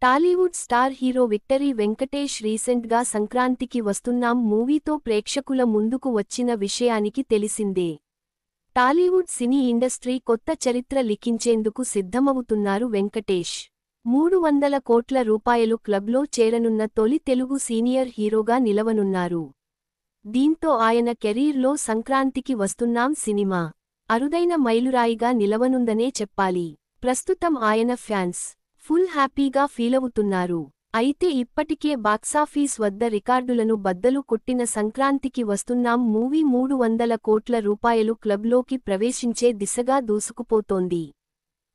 Tollywood star hero victory Venkatesh రీసెంట్గా సంక్రాంతికి వస్తున్నాం మూవీతో ప్రేక్షకుల ముందుకు వచ్చిన విషయానికి తెలిసిందే. టాలీవుడ్ సినీ ఇండస్ట్రీ కొత్త చరిత్ర లిఖించేందుకు సిద్ధమవుతున్నారు వెంకటేష్. 300 కోట్ల రూపాయలు క్లబ్లో చేరనున్న తొలి తెలుగు సీనియర్ హీరోగా నిలవనున్నారు. దీంతో ఆయన కెరీర్లో సంక్రాంతికి వస్తున్నాం సినిమా అరుదైన మైలురాయిగా నిలవనుందనే చెప్పాలి. ప్రస్తుతం ఆయన ఫ్యాన్స్ ఫుల్ హ్యాపీగా ఫీలవుతున్నారు. అయితే ఇప్పటికే బాక్సాఫీస్ వద్ద రికార్డులను బద్దలు కొట్టిన సంక్రాంతికి వస్తున్నాం మూవీ 300 కోట్ల రూపాయలు క్లబ్లోకి ప్రవేశించే దిశగా దూసుకుపోతోంది.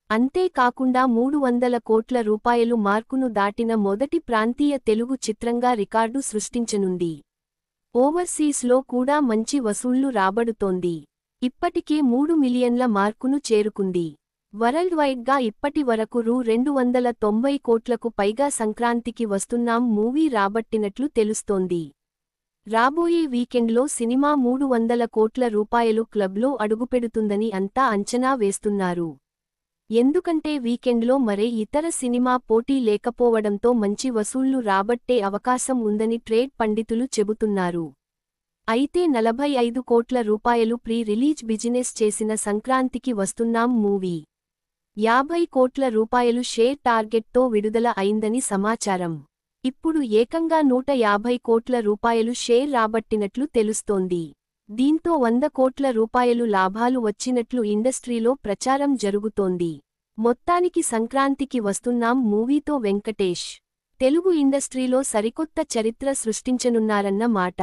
అంతేకాకుండా 300 కోట్ల రూపాయలు మార్కును దాటిన మొదటి ప్రాంతీయ తెలుగు చిత్రంగా రికార్డు సృష్టించనుంది. ఓవర్సీస్లో కూడా మంచి వసూళ్లు రాబడుతోంది. ఇప్పటికే 3 మిలియన్ల మార్కును చేరుకుంది. వరల్డ్ వైడ్గా ఇప్పటి వరకు రూ. 290 కోట్లకు పైగా సంక్రాంతికి వస్తున్నాం మూవీ రాబట్టినట్లు తెలుస్తోంది. రాబోయే వీకెండ్లో సినిమా 300 కోట్ల రూపాయలు క్లబ్లో అడుగుపెడుతుందని అంతా అంచనా వేస్తున్నారు. ఎందుకంటే వీకెండ్లో మరే ఇతర సినిమా పోటీ లేకపోవడంతో మంచి వసూళ్లు రాబట్టే అవకాశం ఉందని ట్రేడ్ పండితులు చెబుతున్నారు. అయితే 45 కోట్ల రూపాయలు ప్రీ రిలీజ్ బిజినెస్ చేసిన సంక్రాంతికి వస్తున్నాం మూవీ 50 కోట్ల రూపాయలు షేర్ టార్గెట్తో విడుదల అయిందని సమాచారం. ఇప్పుడు ఏకంగా 150 కోట్ల రూపాయలు షేర్ రాబట్టినట్లు తెలుస్తోంది. దీంతో 100 కోట్ల రూపాయలు లాభాలు వచ్చినట్లు ఇండస్ట్రీలో ప్రచారం జరుగుతోంది. మొత్తానికి సంక్రాంతికి వస్తున్నాం మూవీతో వెంకటేష్ తెలుగు ఇండస్ట్రీలో సరికొత్త చరిత్ర సృష్టించనున్నారన్న మాట.